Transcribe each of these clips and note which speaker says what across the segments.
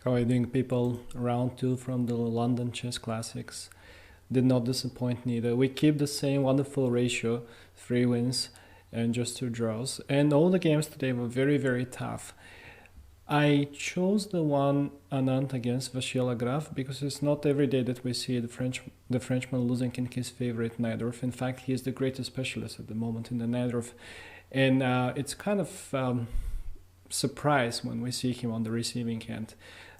Speaker 1: How are you doing, people? Round 2 from the London Chess Classics. Did not disappoint neither. We keep the same wonderful ratio, 3 wins and just 2 draws. And all the games today were very, very tough. I chose the one Anand against Vachier because it's not every day that we see the Frenchman losing in his favorite Najdorf. In fact, he is the greatest specialist at the moment in the Najdorf. And it's kind of surprise when we see him on the receiving end.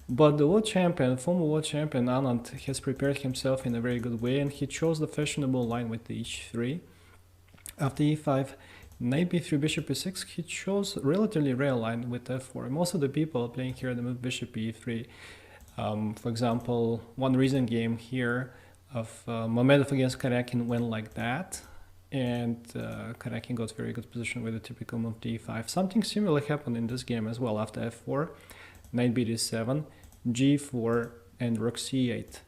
Speaker 1: But the world champion, former world champion Anand, has prepared himself in a very good way, and he chose the fashionable line with the h3. After e5, knight b3, bishop e6, he chose a relatively rare line with f4. Most of the people playing here the move bishop e3. For example, one recent game here of Mamedov against Karyakin went like that, and Karyakin got very good position with the typical move d5. Something similar happened in this game as well. After f4, knight b7, g4, and rook c8.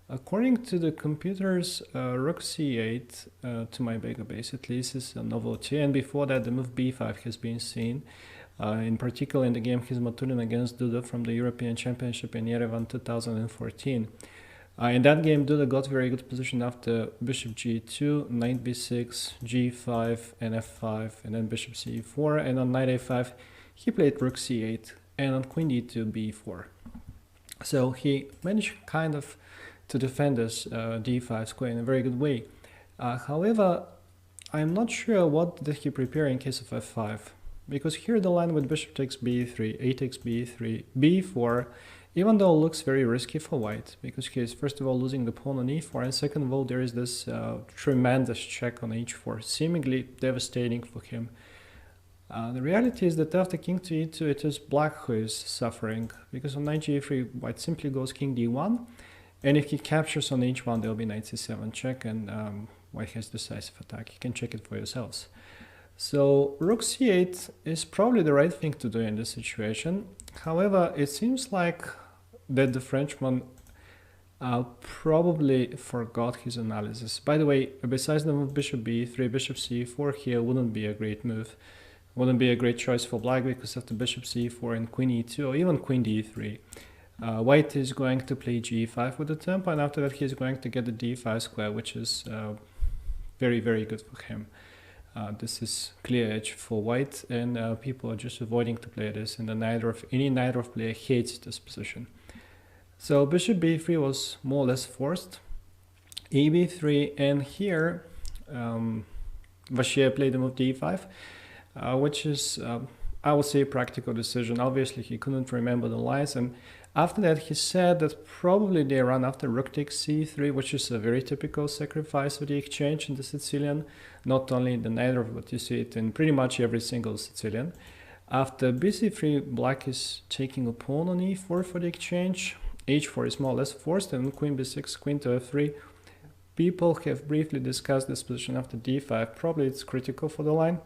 Speaker 1: According to the computers, rook c8, to my database at least, is a novelty, and before that the move b5 has been seen, in particular in the game Hizmatulin against Duda from the European Championship in Yerevan 2014. In that game, Duda got very good position after bishop g2, knight b6, g5, and f5, and then bishop c4, and on knight a5, he played rook c8, and on queen d2, b4. So he managed kind of to defend this d5 square in a very good way. However, I'm not sure what did he prepare in case of f5, because here the line with bishop takes b3, a takes b3, b4, even though it looks very risky for white, because he is first of all losing the pawn on e4, and second of all there is this tremendous check on h4, seemingly devastating for him. The reality is that after king to e2, it is black who is suffering, because on knight g3, white simply goes king d1, and if he captures on h1, there will be knight c7 check, and white has decisive attack. You can check it for yourselves. So rook c8 is probably the right thing to do in this situation. However, it seems like that the Frenchman probably forgot his analysis. By the way, besides the move bishop b3, bishop c4 here wouldn't be a great move. Wouldn't be a great choice for black, because after bishop c4 and queen e2 or even queen d3, white is going to play g5 with the tempo, and after that he's going to get the d5 square, which is very, very good for him. This is clear edge for white, and people are just avoiding to play this in the Najdorf. Any Najdorf player hates this position. So bishop b3 was more or less forced. eb3, and here Vachier played the move d5. Which is, I would say, a practical decision. Obviously, he couldn't remember the lines, and after that he said that probably they run after rook takes c3, which is a very typical sacrifice of the exchange in the Sicilian, not only in the Najdorf, but you see it in pretty much every single Sicilian. After bc3, black is taking a pawn on e4 for the exchange, h4 is more or less forced, and queen b6, queen to f3. People have briefly discussed this position after d5, probably it's critical for the line.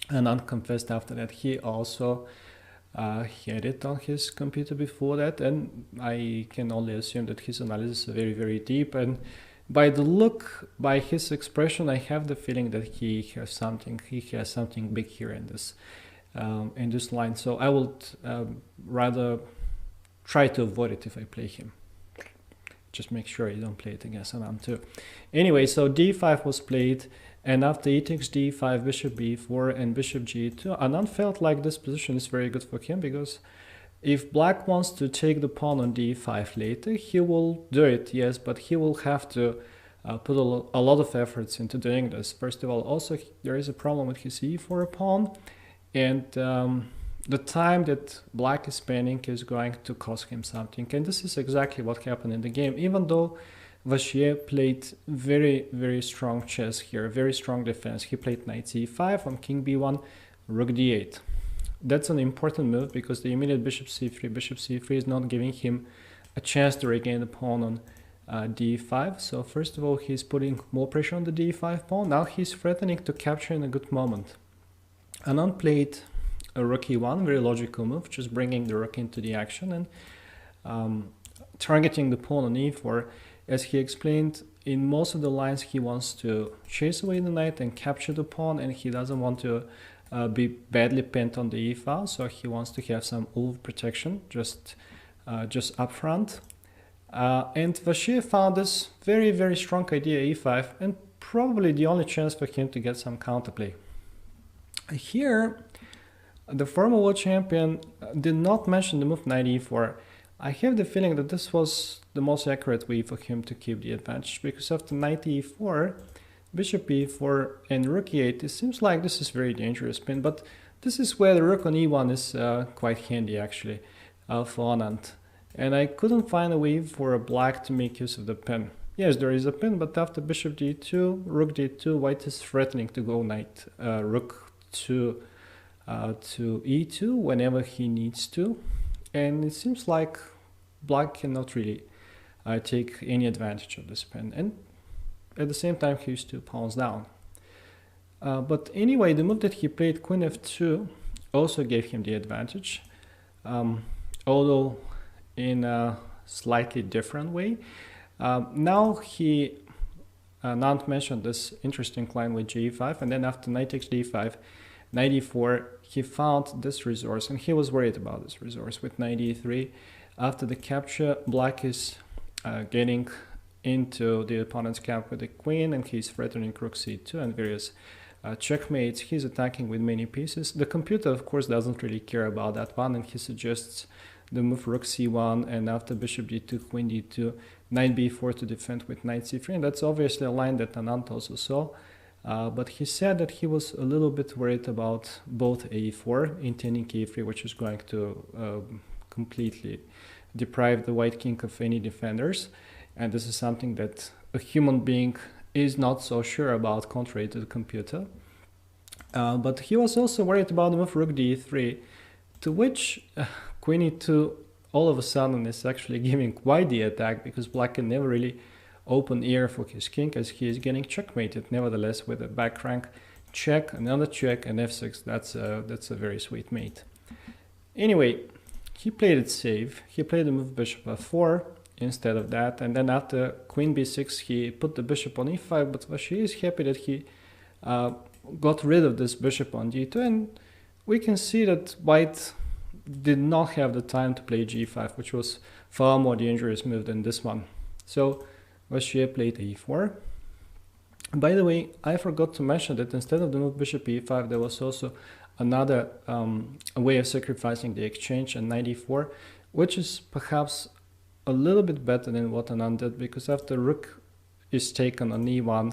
Speaker 1: And unconfessed after that, he also had it on his computer before that, and I can only assume that his analysis is very, very deep, and by the look, by his expression, I have the feeling that he has something big here in this line, so I would rather try to avoid it if I play him. Just make sure you don't play it against Anand too. Anyway, so d5 was played, and after e takes d5, bishop b4, and bishop g2, Anand felt like this position is very good for him, because if black wants to take the pawn on d5 later, he will do it, yes, but he will have to put a lot of efforts into doing this. First of all, also there is a problem with his e4 pawn, and the time that black is spending is going to cost him something, and this is exactly what happened in the game. Even though Vachier played very, very strong chess here, very strong defense. He played knight c5 on king b1, rook d8. That's an important move, because the immediate bishop c3 is not giving him a chance to regain the pawn on d5. So first of all, he's putting more pressure on the d5 pawn. Now he's threatening to capture in a good moment. Anand played a rook e1, very logical move, just bringing the rook into the action and targeting the pawn on e4. As he explained, in most of the lines he wants to chase away the knight and capture the pawn, and he doesn't want to be badly pinned on the e file, so he wants to have some overprotection, just just up front. And Vachier found this very, very strong idea e5, and probably the only chance for him to get some counterplay. Here, the former world champion did not mention the move knight e4. I have the feeling that this was the most accurate way for him to keep the advantage, because after knight e4, bishop e4, and rook e8, it seems like this is very dangerous pin, but this is where the rook on e1 is quite handy actually for Anand. And I couldn't find a way for a black to make use of the pin. Yes, there is a pin, but after bishop d2, rook d2, white is threatening to go knight, rook to e2 whenever he needs to. And it seems like black cannot really take any advantage of this pin. And at the same time, he's 2 pawns down. But anyway, the move that he played, queen f2, also gave him the advantage. Although in a slightly different way. Now Anand mentioned this interesting line with g5, and then after knight takes d5, knight e4, he found this resource, and he was worried about this resource with knight e3. After the capture, black is getting into the opponent's camp with the queen, and he's threatening rook c2 and various checkmates. He's attacking with many pieces. The computer, of course, doesn't really care about that one, and he suggests the move rook c1, and after bishop d2, queen d2, knight b4 to defend with knight c3, and that's obviously a line that Anand also saw. But he said that he was a little bit worried about both a4, intending a3, which is going to completely deprive the white king of any defenders, and this is something that a human being is not so sure about, contrary to the computer. But he was also worried about the move rook d3, to which queen e2 all of a sudden is actually giving white the attack, because black can never really open ear for his king as he is getting checkmated. Nevertheless, with a back rank check, another check, and f6, that's a very sweet mate. Anyway, he played it safe. He played the move bishop f4 instead of that, and then after queen b6 he put the bishop on e5, but Vachier is happy that he got rid of this bishop on d2, and we can see that white did not have the time to play g5, which was far more dangerous move than this one. So Vachier played e4. By the way, I forgot to mention that instead of the move bishop e5, there was also another way of sacrificing the exchange and knight e4, which is perhaps a little bit better than what Anand did, because after rook is taken on e1,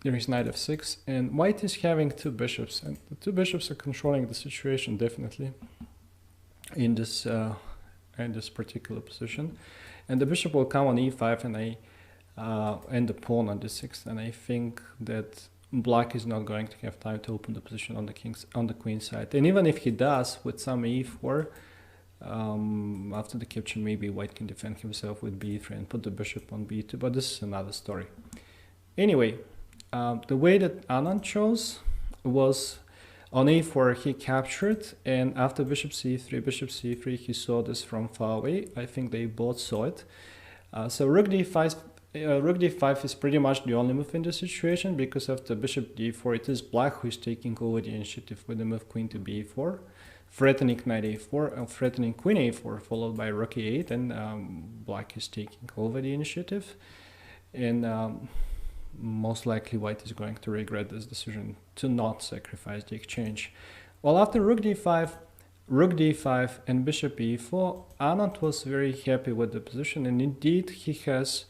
Speaker 1: there is knight f6, and white is having 2 bishops, and the 2 bishops are controlling the situation definitely in this particular position. And the bishop will come on e5, and the pawn on d6, and I think that black is not going to have time to open the position on the queen side. And even if he does with some e4, after the capture, maybe white can defend himself with b3 and put the bishop on b2, but this is another story. Anyway, the way that Anand chose was on a4 he captured, and after bishop c3, he saw this from far away. I think they both saw it. So rook d5 is pretty much the only move in this situation, because after bishop d4 it is black who is taking over the initiative with the move queen to b4, threatening knight a4, and threatening queen a4, followed by rook e8, and black is taking over the initiative. And most likely white is going to regret this decision to not sacrifice the exchange. Well, after rook d5, and bishop e4, Anand was very happy with the position, and indeed he has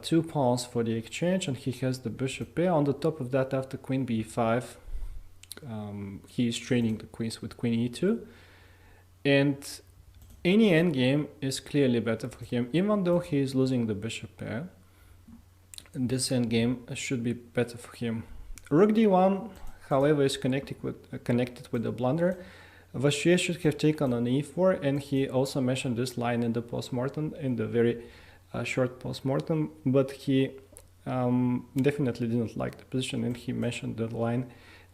Speaker 1: 2 pawns for the exchange, and he has the bishop pair. On the top of that, after queen b5, he is training the queens with queen e2, and any endgame is clearly better for him, even though he is losing the bishop pair. This endgame should be better for him. Rook d1, however, is connected with the blunder. Vachier should have taken on e4, and he also mentioned this line in the postmortem, in the very short postmortem, but he definitely didn't like the position, and he mentioned the line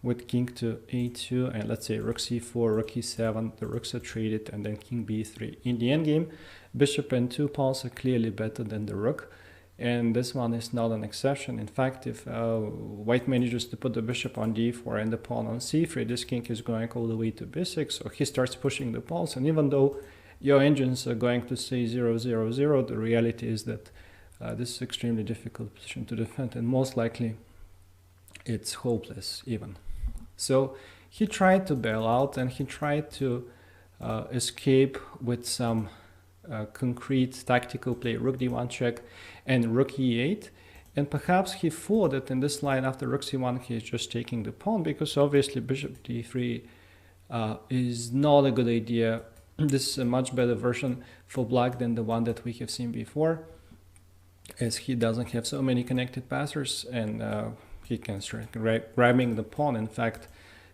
Speaker 1: with king to a2, and let's say rook c4, rook e7, the rooks are traded, and then king b3. In the endgame, bishop and 2 pawns are clearly better than the rook, and this one is not an exception. In fact, if white manages to put the bishop on d4 and the pawn on c3, this king is going all the way to b6, so he starts pushing the pawns, and even though your engines are going to say 0-0-0. The reality is that this is extremely difficult position to defend, and most likely it's hopeless even. So he tried to bail out, and he tried to escape with some concrete tactical play, rook d1 check and rook e8. And perhaps he thought that in this line after rook c1 he is just taking the pawn, because obviously bishop d3 is not a good idea. This is a much better version for black than the one that we have seen before, as he doesn't have so many connected passers, and he can start grabbing the pawn. In fact,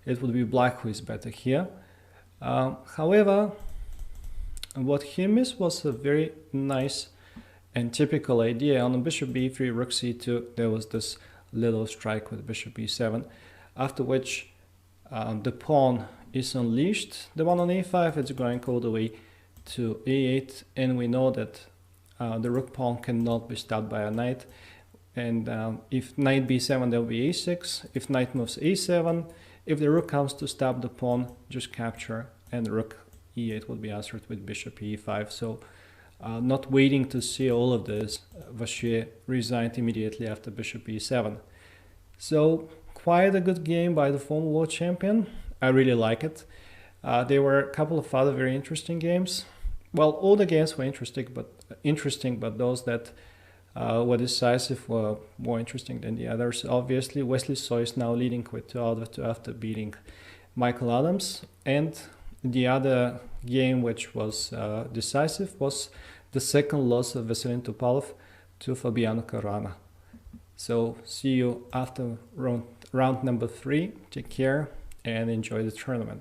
Speaker 1: it would be black who is better here. However, what he missed was a very nice and typical idea. On bishop b3, rook c2, there was this little strike with bishop e7, after which the pawn is unleashed. The one on a5, it's going all the way to a8, and we know that the rook pawn cannot be stopped by a knight. And if knight b7, there will be a6. If knight moves a7, if the rook comes to stop the pawn, just capture, and rook e8 will be answered with bishop e5. So not waiting to see all of this, Vachier resigned immediately after bishop e7. So quite a good game by the former world champion. I really like it. There were a couple of other very interesting games. Well, all the games were interesting, but those that were decisive were more interesting than the others. Obviously, Wesley So is now leading with 2-2 after beating Michael Adams. And the other game which was decisive was the second loss of Veselin Topalov to Fabiano Caruana. So see you after round number 3. Take care and enjoy the tournament.